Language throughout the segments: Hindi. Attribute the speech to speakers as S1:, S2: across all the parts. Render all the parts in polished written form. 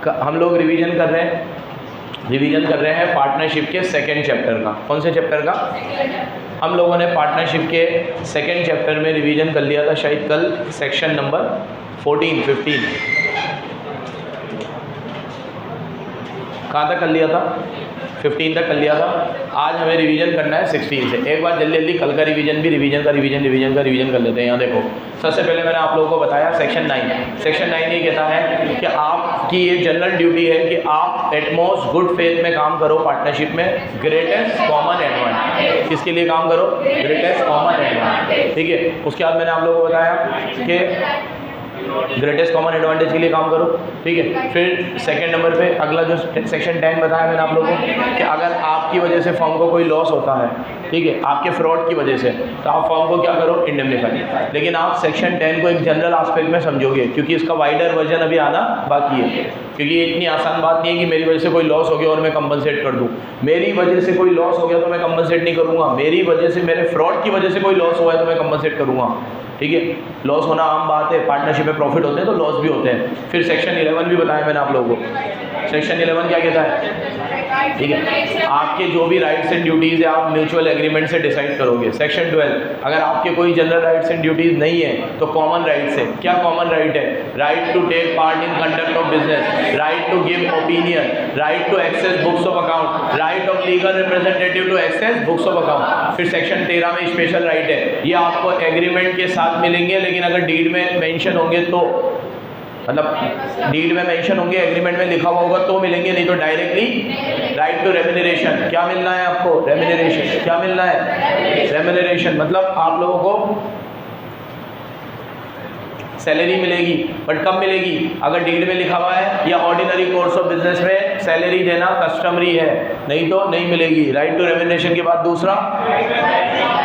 S1: हम लोग रिवीजन कर रहे हैं पार्टनरशिप के सेकंड चैप्टर का। कौन से चैप्टर का? हम लोगों ने पार्टनरशिप के सेकंड चैप्टर में रिवीजन कर लिया था शायद कल, सेक्शन नंबर 14, 15 कहाँ तक कर लिया था? 15 तक कर लिया था। आज हमें रिवीजन करना है 16 से। एक बार जल्दी जल्दी कल का रिवीजन भी रिवीजन कर लेते हैं। यहाँ देखो, सबसे पहले मैंने आप लोगों को बताया सेक्शन 9 ये कहता है कि आपकी ये जनरल ड्यूटी है कि आप एटमोस्ट गुड फेथ में काम करो पार्टनरशिप में, ग्रेटेस्ट कॉमन एडवांटेज। किसके लिए काम करो? ग्रेटेस्ट कॉमन एडवांटेज, ठीक है। उसके बाद मैंने आप लोगों को बताया कि ग्रेटेस्ट कॉमन एडवांटेज के लिए काम करो, ठीक है। फिर सेकंड नंबर पे अगला जो सेक्शन 10 बताया मैंने आप लोगों को कि अगर आपकी वजह से फर्म को कोई लॉस होता है, ठीक है, आपके फ्रॉड की वजह से, तो आप फर्म को क्या करो? इंडेमनिफाई। लेकिन आप सेक्शन 10 को एक जनरल एस्पेक्ट में समझोगे, क्योंकि इसका वाइडर वर्जन अभी आना बाकी है। क्योंकि ये इतनी आसान बात नहीं है कि मेरी वजह से कोई लॉस हो गया और मैं कंपनसेट कर दूँ। मेरी वजह से कोई लॉस हो गया तो मैं कंपनसेट नहीं करूँगा। मेरी वजह से, मेरे फ्रॉड की वजह से कोई लॉस हुआ है तो मैं कंपनसेट करूँगा, ठीक है। लॉस होना आम बात है, पार्टनरशिप में प्रॉफिट होते हैं तो लॉस भी होते हैं। फिर सेक्शन 11 भी बताया मैंने आप लोगों को। सेक्शन 11 क्या कहता है? ठीक है, आपके जो भी राइट्स एंड ड्यूटीज़ है आप म्यूचुअल एग्रीमेंट से डिसाइड करोगे। सेक्शन 12, अगर आपके कोई जनरल राइट्स एंड ड्यूटीज़ नहीं है तो कॉमन राइट्स है। क्या कॉमन राइट है? Right to take part in conduct of business, right to give opinion, right to access books of account, right of legal representative to access books of account. फिर सेक्शन 13 में स्पेशल राइट है, ये आपको एग्रीमेंट के साथ मिलेंगे, लेकिन अगर डीड में मेंशन होंगे तो, मतलब डीड में मेंशन होंगे, एग्रीमेंट में लिखा हुआ होगा तो मिलेंगे, नहीं तो डायरेक्टली। राइट टू रेम्यूनरेशन, क्या मिलना है आपको? रेम्यूनरेशन। क्या मिलना है? रेम्यूनरेशन। मतलब आप लोगों को सैलरी मिलेगी, बट कब मिलेगी? अगर डीड में लिखा हुआ है या ऑर्डिनरी कोर्स ऑफ बिजनेस में सैलरी देना कस्टमरी है, नहीं तो नहीं मिलेगी। राइट टू रेम्यूनरेशन के बाद दूसरा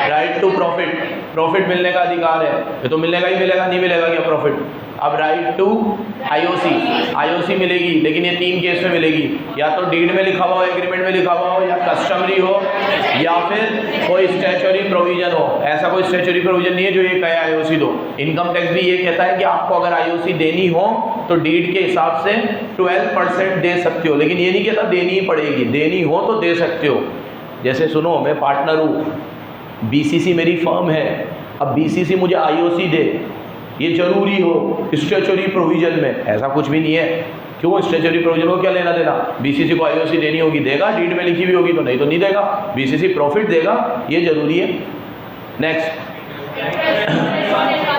S1: राइट टू प्रॉफिट मिलने का अधिकार है। ये तो मिलेगा ही मिलेगा, नहीं मिलेगा क्या प्रॉफिट? अब राइट टू आईओसी मिलेगी, लेकिन ये 3 केस में मिलेगी, या तो डीड में लिखा हुआ हो, एग्रीमेंट में लिखा हुआ हो, या कस्टमरी हो, या फिर कोई स्टैच्यूटरी प्रोविजन हो। ऐसा कोई स्टैच्यूटरी प्रोविजन नहीं है जो ये कहे आईओसी दो। इनकम टैक्स भी ये कहता है कि आपको अगर आईओसी देनी हो तो डीड के हिसाब से 12% दे सकते हो, लेकिन ये नहीं कहता देनी ही पड़ेगी। देनी हो तो दे सकते हो। जैसे सुनो, मैं पार्टनर हूँ, बीसीसी मेरी फर्म है, अब बीसीसी मुझे आईओसी दे, ये जरूरी हो स्टैच्यूटरी प्रोविजन में, ऐसा कुछ भी नहीं है। क्यों? स्टैच्यूटरी प्रोविजन को क्या लेना देना? बीसीसी को आईओसी देनी होगी, देगा, डीड में लिखी हुई होगी तो, नहीं तो नहीं देगा। बीसीसी प्रॉफिट देगा, ये जरूरी है। नेक्स्ट,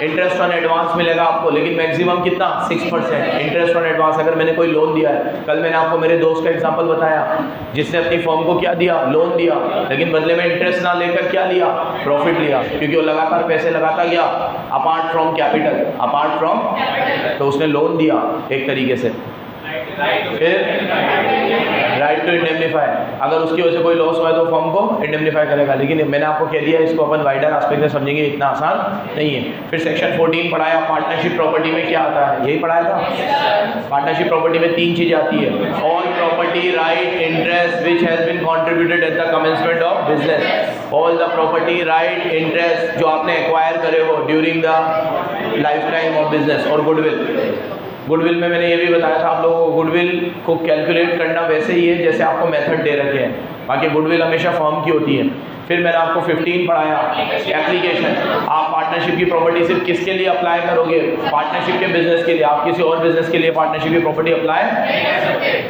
S1: इंटरेस्ट ऑन एडवांस मिलेगा आपको, लेकिन मैक्सिमम कितना? 6% इंटरेस्ट ऑन एडवांस। अगर मैंने कोई लोन दिया है, कल मैंने आपको मेरे दोस्त का एग्जांपल बताया जिसने अपनी फर्म को क्या दिया? लोन दिया, लेकिन बदले में इंटरेस्ट ना लेकर क्या लिया? प्रॉफिट लिया, क्योंकि वो लगातार पैसे लगाता गया अपार्ट फ्रॉम कैपिटल, तो उसने लोन दिया एक तरीके से। फिर राइट टू इंडेमनीफाई, अगर उसकी वजह से कोई लॉस हुआ है तो फर्म को इंडेमनीफाई करेगा, लेकिन मैंने आपको कह दिया इसको अपन वाइडर एस्पेक्ट में समझेंगे, इतना आसान नहीं है। फिर सेक्शन 14 पढ़ाया, पार्टनरशिप प्रॉपर्टी में क्या आता है? यही पढ़ाया था। पार्टनरशिप प्रॉपर्टी में 3 चीजें आती है, all property right interest which has been contributed at the commencement of business. All the property right interest जो आपने एक्वायर करे हो during the life time of business. और गुडविल में मैंने ये भी बताया था आप लोगों को, गुडविल को कैलकुलेट करना वैसे ही है जैसे आपको मेथड दे रखे हैं, बाकी गुडविल हमेशा फर्म की होती है। फिर मैंने आपको 15 पढ़ाया, एप्लीकेशन। आप पार्टनरशिप की प्रॉपर्टी सिर्फ किसके लिए अप्लाई करोगे? पार्टनरशिप के बिजनेस के लिए। आप किसी और बिजनेस के लिए पार्टनरशिप की प्रॉपर्टी अप्लाई,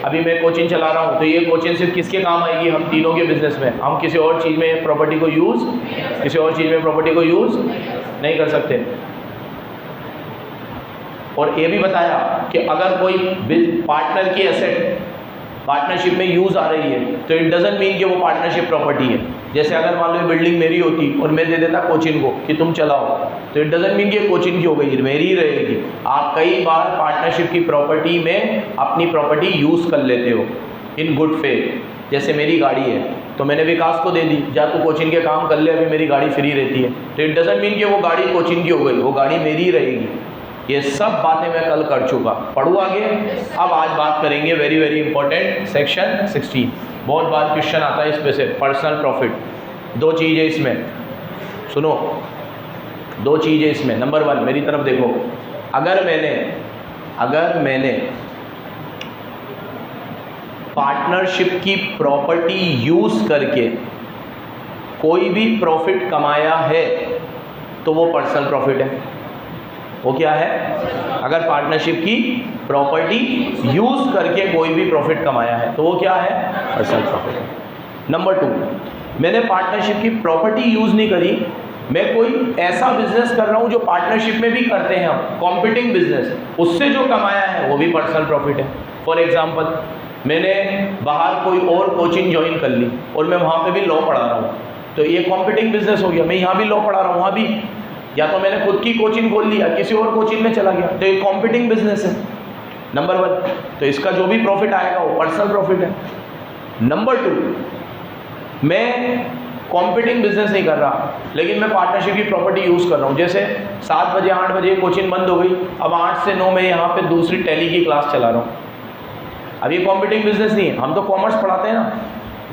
S1: अभी मैं कोचिंग चला रहा हूँ तो ये कोचिंग सिर्फ किसके काम आएगी? हम तीनों के बिजनेस में। हम किसी और चीज़ में प्रॉपर्टी को यूज़ नहीं कर सकते। और ये भी बताया कि अगर कोई पार्टनर की एसेट पार्टनरशिप में यूज़ आ रही है तो इट डजंट मीन कि वो पार्टनरशिप प्रॉपर्टी है। जैसे अगर मान लो बिल्डिंग मेरी होती और मैं दे देता कोचिन को कि तुम चलाओ, तो इट डजंट मीन कि कोचिन की हो गई, मेरी ही रहेगी। आप कई बार पार्टनरशिप की प्रॉपर्टी में अपनी प्रॉपर्टी यूज़ कर लेते हो इन गुड फेथ। जैसे मेरी गाड़ी है तो मैंने विकास को दे दी, जा तू कोचिन के काम कर ले, अभी मेरी गाड़ी फ्री रहती है, तो इट डजंट मीन कि वो गाड़ी कोचिन की हो गई, वो गाड़ी मेरी ही रहेगी। ये सब बातें मैं कल कर चुका, पढ़ू आगे। अब आज बात करेंगे वेरी वेरी इंपॉर्टेंट सेक्शन 16। बहुत बार क्वेश्चन आता है इस पे से, पर्सनल प्रॉफिट। 2 चीज़ें इसमें, सुनो, 2 चीज़ें इसमें। नंबर 1, मेरी तरफ देखो, अगर मैंने पार्टनरशिप की प्रॉपर्टी यूज करके कोई भी प्रॉफिट कमाया है तो वो पर्सनल प्रॉफिट है। वो क्या है? अगर पार्टनरशिप की प्रॉपर्टी यूज करके कोई भी प्रॉफिट कमाया है तो वो क्या है? Personal profit. नंबर 2, मैंने पार्टनरशिप की प्रॉपर्टी यूज नहीं करी, मैं कोई ऐसा बिजनेस कर रहा हूं जो पार्टनरशिप में भी करते हैं हम, कॉम्पिटिंग बिजनेस, उससे जो कमाया है वो भी पर्सनल प्रॉफिट है। फॉर एग्जाम्पल, मैंने बाहर कोई और कोचिंग ज्वाइन कर ली और मैं वहाँ पे भी लॉ पढ़ा रहा हूँ, तो ये कॉम्पिटिंग बिजनेस हो गया। मैं यहाँ भी लॉ पढ़ा रहा हूँ, वहाँ भी, या तो मैंने खुद की कोचिंग खोल लिया, किसी और कोचिंग में चला गया, तो ये कॉम्पिटिंग बिजनेस है। नंबर 1, तो इसका जो भी प्रॉफिट आएगा वो पर्सनल प्रॉफिट है। नंबर 2, मैं कॉम्पिटिंग बिजनेस नहीं कर रहा, लेकिन मैं पार्टनरशिप की प्रॉपर्टी यूज़ कर रहा हूँ। जैसे 7 बजे 8 बजे कोचिंग बंद हो गई, अब 8 से 9 मैं यहाँ पे दूसरी टैली की क्लास चला रहा हूँ। अब ये कॉम्पिटिंग बिजनेस नहीं है, हम तो कॉमर्स पढ़ाते हैं ना,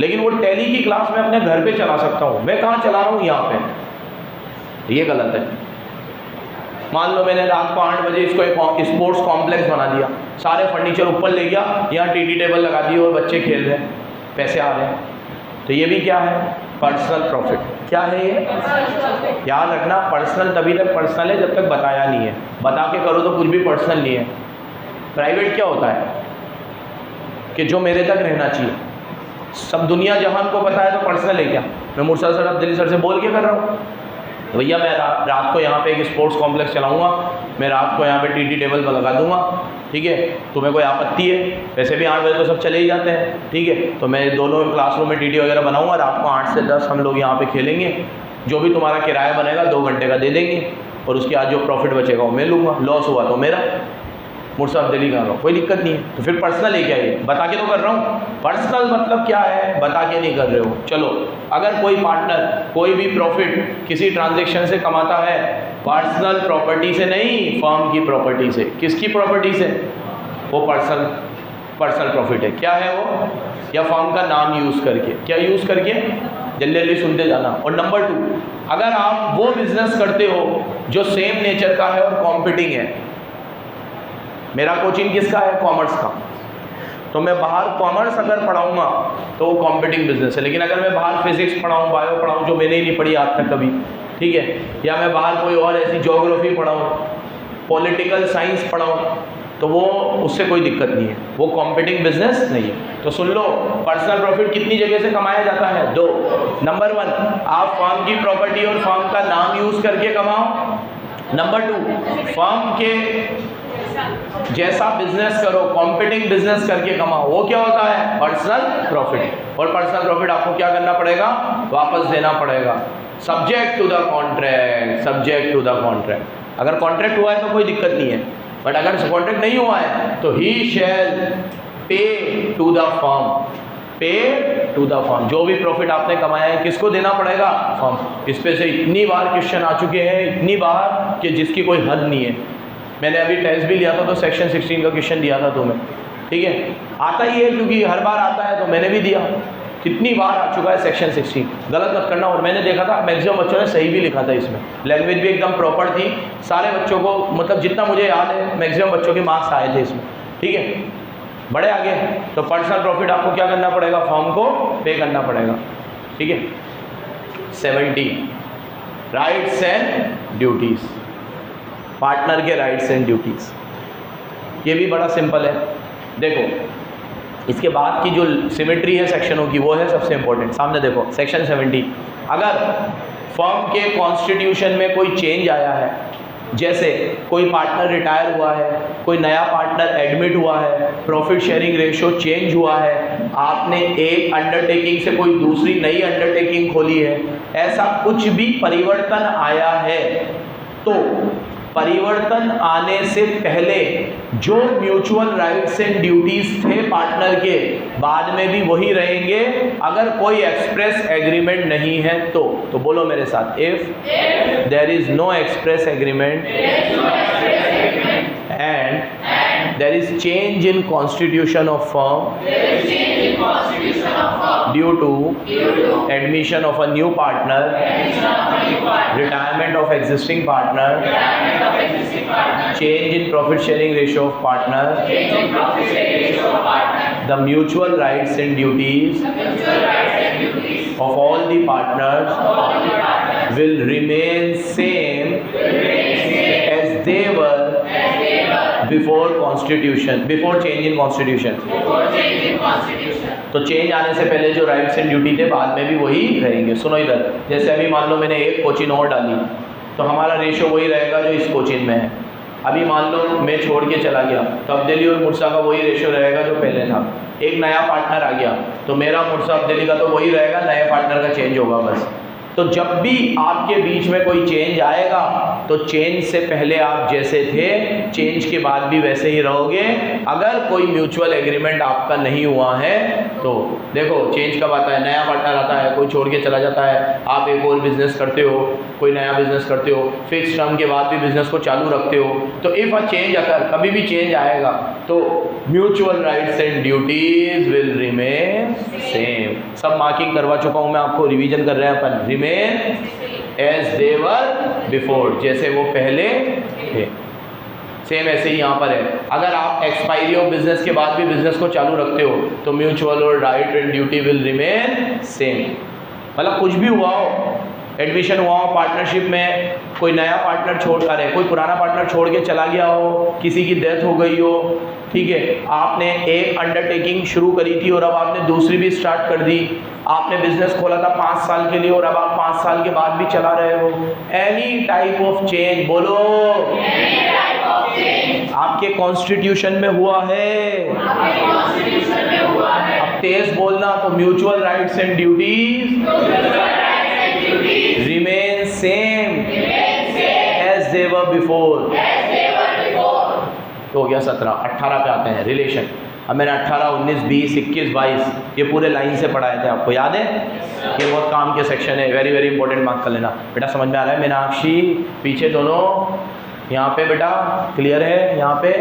S1: लेकिन वो टैली की क्लास मैं अपने घर पे चला सकता हूँ। मैं कहाँ चला रहा हूँ? यहाँ पे। ये गलत है। मान लो मैंने रात को 8 बजे इसको एक स्पोर्ट्स कॉम्प्लेक्स बना दिया, सारे फर्नीचर ऊपर ले गया, यहाँ टीटी टेबल लगा दी और बच्चे खेल रहे हैं, पैसे आ रहे हैं, तो ये भी क्या है? Personal profit. क्या है ये? याद रखना, पर्सनल तभी तक पर्सनल है जब तक बताया नहीं है। बता के करो तो कुछ भी पर्सनल नहीं है। प्राइवेट क्या होता है? कि जो मेरे तक रहना चाहिए, सब दुनिया जहान को पता है तो पर्सनल है क्या? मैं मुर्शद सर अब्दुल्ली सर से बोल के कर रहा हूँ, तो भैया मैं रात को यहाँ पे एक स्पोर्ट्स कॉम्प्लेक्स चलाऊँगा, मैं रात को यहाँ पे टीटी टेबल पर लगा दूँगा, ठीक है? तुम्हें कोई आपत्ति है? वैसे भी 8 बजे तो सब चले ही जाते हैं, ठीक है? तो मैं दोनों क्लासरूम में टीटी वगैरह बनाऊँगा, रात को 8 से 10 हम लोग यहाँ पे खेलेंगे, जो भी तुम्हारा किराया बनेगा 2 घंटे का दे देंगे, और उसके बाद जो प्रॉफिट बचेगा वो मैं लूँगा, लॉस हुआ तो मेरा। मुर्शद अब्दुल्ली कर रहा हूँ, कोई दिक्कत नहीं है। तो फिर पर्सनल है क्या? ये बता के तो कर रहा हूँ। पर्सनल मतलब क्या है? बता के नहीं कर रहे हो। चलो, अगर कोई पार्टनर कोई भी प्रॉफिट किसी ट्रांजैक्शन से कमाता है, पर्सनल प्रॉपर्टी से नहीं, फर्म की प्रॉपर्टी से। किसकी प्रॉपर्टी से? वो पर्सनल प्रॉफिट है। क्या है वो? या फर्म का नाम यूज़ करके। क्या यूज़ करके? जल्दी जल्दी सुनते जाना। और नंबर 2, अगर आप वो बिजनेस करते हो जो सेम नेचर का है और कॉम्पिटिंग है, मेरा कोचिंग किसका है? कॉमर्स का, तो मैं बाहर कॉमर्स अगर पढ़ाऊँगा तो वो कॉम्पिटिंग बिजनेस है। लेकिन अगर मैं बाहर फिजिक्स पढ़ाऊँ, बायो पढ़ाऊँ, जो मैंने ही नहीं पढ़ी आज तक कभी, ठीक है, या मैं बाहर कोई और ऐसी ज्योग्राफी पढ़ाऊँ, पॉलिटिकल साइंस पढ़ाऊँ, तो वो उससे कोई दिक्कत नहीं है, वो कॉम्पिटिंग बिजनेस नहीं है। तो सुन लो, पर्सनल प्रॉफिट कितनी जगह से कमाया जाता है? 2। नंबर 1, आप फर्म की प्रॉपर्टी और फर्म का नाम यूज़ करके कमाओ। नंबर 2, फर्म के जैसा बिजनेस करो, कॉम्पिटिंग बिजनेस करके कमाओ, वो क्या होता है? Personal profit. और पर्सनल प्रॉफिट आपको क्या करना पड़ेगा? वापस देना पड़ेगा, subject to the contract. Subject to the contract. अगर कॉन्ट्रैक्ट हुआ है तो कोई दिक्कत नहीं है, बट अगर कॉन्ट्रैक्ट नहीं हुआ है तो ही शैल पे टू द फर्म। पे टू द फर्म। जो भी प्रॉफिट आपने कमाया है किसको देना पड़ेगा? फर्म। इस पे से इतनी बार क्वेश्चन आ चुके हैं, इतनी बार कि जिसकी कोई हद नहीं है। मैंने अभी टेस्ट भी लिया था तो सेक्शन 16 का क्वेश्चन दिया था तुम्हें, ठीक है? आता ही है क्योंकि हर बार आता है, तो मैंने भी दिया। कितनी बार आ चुका है सेक्शन 16, गलत मत करना। और मैंने देखा था मैक्सिमम बच्चों ने सही भी लिखा था, इसमें लैंग्वेज भी एकदम प्रॉपर थी, सारे बच्चों को, मतलब जितना मुझे याद है मैक्सिमम बच्चों के मार्क्स आए थे इसमें, ठीक है? बड़े आगे। तो पर्सनल प्रॉफिट आपको क्या करना पड़ेगा? फर्म को पे करना पड़ेगा, ठीक है? 17 राइट्स एंड ड्यूटीज़, पार्टनर के राइट्स एंड ड्यूटीज़। ये भी बड़ा सिंपल है। देखो, इसके बाद की जो सिमेट्री है सेक्शनों की, वो है सबसे इंपॉर्टेंट। सामने देखो, सेक्शन 17। अगर फर्म के कॉन्स्टिट्यूशन में कोई चेंज आया है, जैसे कोई पार्टनर रिटायर हुआ है, कोई नया पार्टनर एडमिट हुआ है, प्रॉफिट शेयरिंग रेशो चेंज हुआ है, आपने एक अंडरटेकिंग से कोई दूसरी नई अंडरटेकिंग खोली है, ऐसा कुछ भी परिवर्तन आया है, तो परिवर्तन आने से पहले जो म्यूचुअल राइट्स एंड ड्यूटीज थे पार्टनर के, बाद में भी वही रहेंगे अगर कोई एक्सप्रेस एग्रीमेंट नहीं है तो बोलो मेरे साथ, if there is no express agreement and there is change in constitution of firm due to admission of a new partner, retirement of existing partner, change in profit sharing ratio of partner, the mutual rights and duties of all the partners will remain same as they were before change in constitution। तो चेंज आने से पहले जो राइट्स एंड ड्यूटी थे बाद में भी वही रहेंगे। सुनो इधर, जैसे अभी मान लो मैंने एक कोचिन और डाली तो हमारा रेशो वही रहेगा जो इस कोचिन में है। अभी मान लो मैं छोड़ के चला गया तो अब्देली और मुर्सा का वही रेशो रहेगा जो पहले था। एक नया पार्टनर आ गया तो मेरा मुर्सा अब्देली का तो वही रहेगा, नए पार्टनर का चेंज होगा बस। तो जब भी आपके बीच में कोई चेंज आएगा तो चेंज से पहले आप जैसे थे चेंज के बाद भी वैसे ही रहोगे। अगर कोई म्यूचुअल एग्रीमेंट आपका नहीं हुआ है तो देखो चेंज कब आता है, नया पार्टनर आता है, कोई छोड़ के चला जाता है, आप एक और बिजनेस करते हो, कोई नया बिजनेस करते हो, फिक्स टर्म के बाद भी बिजनेस को चालू रखते हो। तो इफ़ अ चेंज अगर कभी भी चेंज आएगा तो mutual rights and duties will remain same. सब मार्किंग करवा चुका हूँ मैं आपको, रिवीजन कर रहे हैं अपन। Remain as they were before, जैसे वो पहले थे सेम ऐसे ही यहाँ पर है। अगर आप एक्सपायरी ऑफ बिजनेस के बाद भी बिजनेस को चालू रखते हो तो म्यूचुअल और right and duty will remain same. मतलब कुछ भी हुआ हो, एडमिशन हुआ हो पार्टनरशिप में, कोई नया पार्टनर छोड़ कर है, कोई पुराना पार्टनर छोड़ के चला गया हो, किसी की डेथ हो गई हो, ठीक है, आपने एक अंडरटेकिंग शुरू करी थी और अब आपने दूसरी भी स्टार्ट कर दी, आपने बिजनेस खोला था 5 साल के लिए और अब आप 5 साल के बाद भी चला रहे हो। एनी टाइप ऑफ चेंज, बोलो आपके कॉन्स्टिट्यूशन में हुआ है। अब तेज बोलना, तो mutual rights and duties remain same as they were before. तो हो गया 17। 18 पे आते हैं, रिलेशन। अब मैंने 18, 19, 20, 21, 22 ये पूरे लाइन से पढ़ाए थे, आपको याद है? ये बहुत काम के सेक्शन है, वेरी वेरी इंपॉर्टेंट, मार्क कर लेना बेटा। समझ में आ रहा है? मीनाक्षी पीछे दोनों, यहाँ पे बेटा क्लियर है? यहाँ पे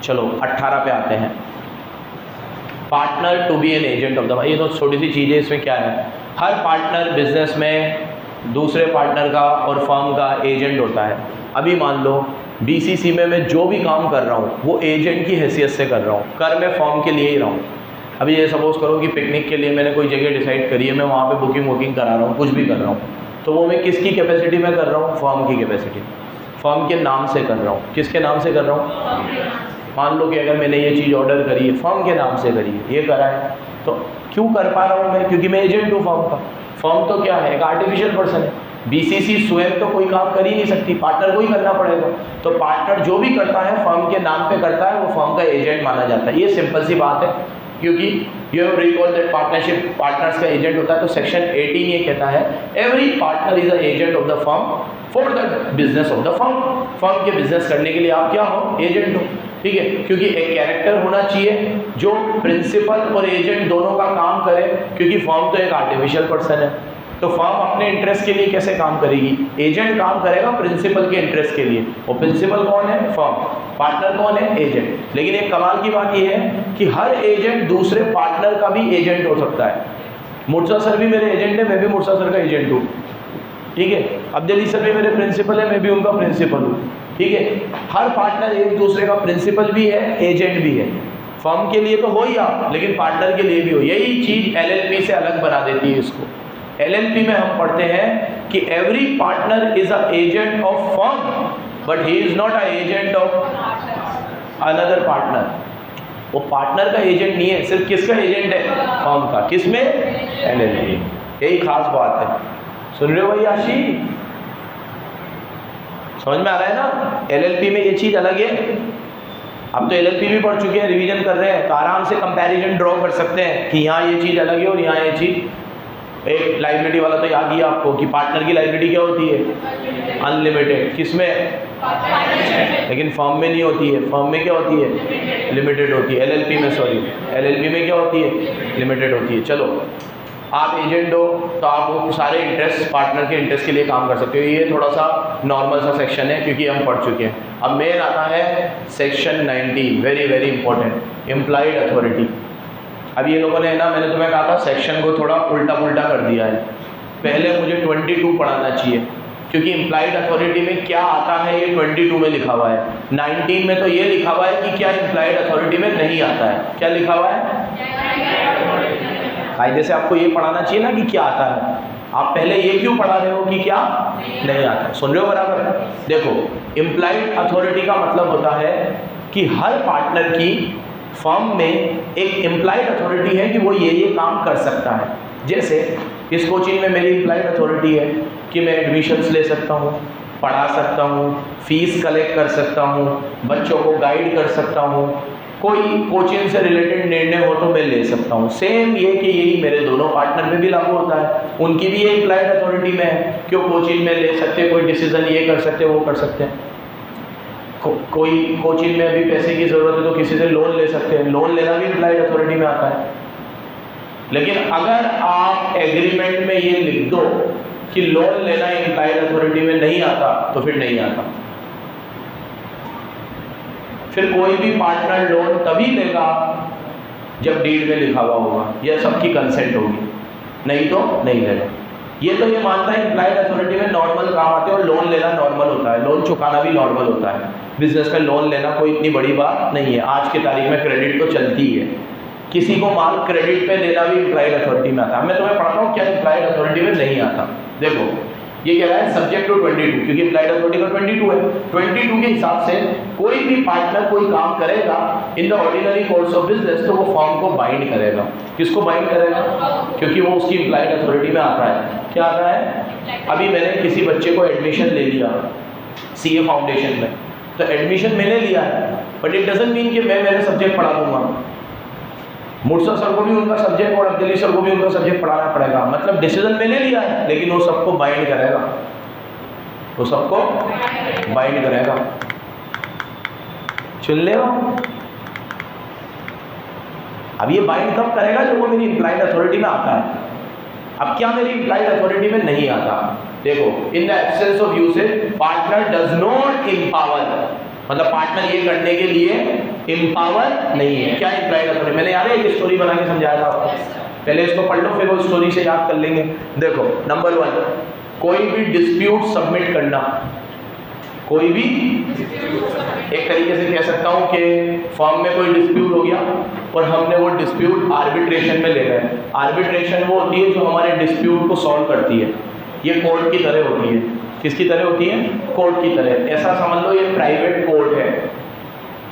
S1: चलो 18 पे आते हैं। Partner to be an agent of the, ये तो छोटी सी चीज़ है, इसमें क्या है, हर पार्टनर बिजनेस में दूसरे पार्टनर का और फर्म का एजेंट होता है। अभी मान लो बीसीसी में मैं जो भी काम कर रहा हूँ वो एजेंट की हैसियत से कर रहा हूँ, कर मैं फर्म के लिए ही रहा हूँ। अभी ये सपोज़ करो कि पिकनिक के लिए मैंने कोई जगह डिसाइड करी है, मैं वहाँ पे बुकिंग करा रहा हूँ, कुछ भी कर रहा हूँ, तो वो मैं किसकी कैपेसिटी में कर रहा हूँ? फर्म की कैपेसिटी, फर्म के नाम से कर रहा हूँ। किसके नाम से कर रहा हूँ? मान लो कि अगर मैंने ये चीज़ ऑर्डर करी है, फर्म के नाम से करी है, ये करा है, तो क्यों कर पा रहा हूँ मैं? क्योंकि मैं एजेंट हूँ फर्म का। फर्म तो क्या है, एक आर्टिफिशियल पर्सन है। बीसीसी स्वयं तो कोई काम कर ही नहीं सकती, पार्टनर को ही करना पड़ेगा। तो पार्टनर जो भी करता है फर्म के नाम पे करता है, वो फर्म का एजेंट माना जाता है। ये सिंपल सी बात है, क्योंकि you have recall that partnership partners का एजेंट होता है। तो सेक्शन 18 ये कहता है every partner is a agent of the firm for the business of the firm. Firm के बिजनेस करने के लिए आप क्या हो? एजेंट हो, ठीक है। क्योंकि एक कैरेक्टर होना चाहिए जो प्रिंसिपल और एजेंट दोनों का काम करे, क्योंकि फर्म तो एक आर्टिफिशियल पर्सन है। तो फर्म अपने इंटरेस्ट के लिए कैसे काम करेगी? एजेंट काम करेगा प्रिंसिपल के इंटरेस्ट के लिए। और प्रिंसिपल कौन है? फर्म। पार्टनर कौन है? एजेंट। लेकिन एक कमाल की बात यह है कि हर एजेंट दूसरे पार्टनर का भी एजेंट हो सकता है। मुर्सा सर भी मेरे एजेंट है, मैं भी मुर्सा सर का एजेंट हूँ, ठीक है। अब्दुल सर भी मेरे प्रिंसिपल है, मैं भी उनका प्रिंसिपल हूँ, ठीक है। हर पार्टनर एक दूसरे का प्रिंसिपल भी है, एजेंट भी है। फर्म के लिए तो हो ही आप, लेकिन पार्टनर के लिए भी हो। यही चीज़ एलएलपी से अलग बना देती है इसको। एलएलपी में हम पढ़ते हैं कि every partner is a agent of firm but he is not a agent of another partner. वो पार्टनर का एजेंट नहीं है, सिर्फ किसका एजेंट है? फर्म का। किसमें? एलएलपी। यही खास बात है। सुन रहे हो भाई आशी? समझ में आ रहा है ना? एलएलपी में ये चीज़ अलग है। हम तो एलएलपी भी पढ़ चुके हैं, रिवीजन कर रहे हैं, तो आराम से कंपैरिजन ड्रॉ कर सकते हैं कि यहाँ ये चीज़ अलग है और यहाँ ये चीज़। एक लाइबिलिटी वाला तो याद ही आपको कि पार्टनर की लाइबिलिटी क्या होती है? अनलिमिटेड। किसमें? लेकिन फर्म में नहीं होती है। फर्म में क्या होती है? लिमिटेड होती है। एलएलपी में, सॉरी, एलएलपी में क्या होती है? लिमिटेड होती है। चलो, आप एजेंट हो तो आप वो सारे इंटरेस्ट पार्टनर के इंटरेस्ट के लिए काम कर सकते हो। ये थोड़ा सा नॉर्मल सा सेक्शन है क्योंकि हम पढ़ चुके हैं। अब मेन आता है section 19, very very important, implied authority. अब ये लोगों ने ना, मैंने तुम्हें कहा था सेक्शन को थोड़ा उल्टा पुल्टा कर दिया है। पहले मुझे 22 पढ़ाना चाहिए, क्योंकि इम्प्लाइड अथॉरिटी में क्या आता है ये 22 में लिखा हुआ है। 19 में तो ये लिखा हुआ है कि क्या इम्प्लाइड अथॉरिटी में नहीं आता है। क्या लिखा हुआ है? कायदे से आपको ये पढ़ाना चाहिए ना कि क्या आता है। आप पहले ये क्यों पढ़ा रहे हो कि क्या नहीं आता? सुन रहे हो बराबर? देखो, इम्प्लाइड अथॉरिटी का मतलब होता है कि हर पार्टनर की फर्म में एक इम्प्लाइड अथॉरिटी है कि वो ये काम कर सकता है। जैसे इस कोचिंग में मेरी इम्प्लाइड अथॉरिटी है कि मैं एडमिशन्स ले सकता हूँ, पढ़ा सकता हूँ, फीस कलेक्ट कर सकता हूँ, बच्चों को गाइड कर सकता हूँ, कोई कोचिंग से रिलेटेड निर्णय हो तो मैं ले सकता हूँ। सेम ये कि यही मेरे दोनों पार्टनर पे भी लागू होता है। उनकी भी ये इम्प्लाइड अथॉरिटी में है कि वो कोचिंग में ले सकते, कोई डिसीजन ये कर सकते, वो कर सकते हैं। कोई कोचिंग में अभी पैसे की ज़रूरत है तो किसी से लोन ले सकते हैं, लोन लेना भी इम्प्लाइड अथॉरिटी में आता है। लेकिन अगर आप एग्रीमेंट में ये लिख दो कि लोन लेना इम्प्लाइड अथॉरिटी में नहीं आता तो फिर नहीं आता। फिर कोई भी पार्टनर लोन तभी लेगा जब डीड में लिखा हुआ होगा या सबकी कंसेंट होगी, नहीं तो नहीं लेगा। ये तो ये मानता है इम्प्लाइड अथॉरिटी में नॉर्मल काम आते हैं और लोन लेना नॉर्मल होता है, लोन चुकाना भी नॉर्मल होता है। बिजनेस में लोन लेना कोई इतनी बड़ी बात नहीं है। आज की तारीख में क्रेडिट तो चलती है, किसी को माल क्रेडिट पे देना भी इम्प्लाइड अथॉरिटी में आता है। मैं तुम्हें पढ़ाता हूँ क्या इम्प्लाइड अथॉरिटी में नहीं आता। देखो ये कह रहा है सब्जेक्ट टू 22, क्योंकि इम्प्लाइड अथॉरिटी का 22 है। 22 के हिसाब से कोई भी पार्टनर कोई काम करेगा in the ordinary course of business तो वो फॉर्म को बाइंड करेगा। किसको बाइंड करेगा? क्योंकि वो उसकी इम्प्लाइड अथॉरिटी में आता है। क्या आता है? अभी मैंने किसी बच्चे को एडमिशन ले लिया CA फाउंडेशन में, तो एडमिशन मैंने लिया है, बट इट डजंट मीन कि मैं मेरे सब्जेक्ट पढ़ा दूंगा। मुर्सा सर को भी उनका सब्जेक्ट और अब्दुल्ली सर को भी उनका सब्जेक्ट पढ़ाना पड़ेगा। मतलब डिसीजन मैंने लिया है, लेकिन वो सबको बाइंड करेगा, वो सबको बाइंड करेगा। चुन ले हो। अब ये बाइंड कब करेगा? जब वो मेरी इम्प्लाइड अथॉरिटी में आता है। अब क्या मेरी इम्प्लाइड अथॉरिटी में नहीं आता? देखो, in the absence of usage partner does not empower, मतलब पार्टनर ये करने के लिए एम्पावर नहीं है। क्या इम्प्लाइड अथॉरिटी? मैंने यार एक स्टोरी बना के समझाया था आपको, पहले इसको पढ़ लो फिर वो स्टोरी से याद कर लेंगे। देखो, नंबर 1, कोई भी डिस्प्यूट सबमिट करना। कोई भी एक तरीके से कह सकता हूँ कि फॉर्म में कोई डिस्प्यूट हो गया और हमने वो डिस्प्यूट आर्बिट्रेशन में ले गए। आर्बिट्रेशन वो होती है जो हमारे डिस्प्यूट को सॉल्व करती है। ये कोर्ट की तरह होती है। किसकी तरह होती है? कोर्ट की तरह। ऐसा समझ लो ये प्राइवेट कोर्ट है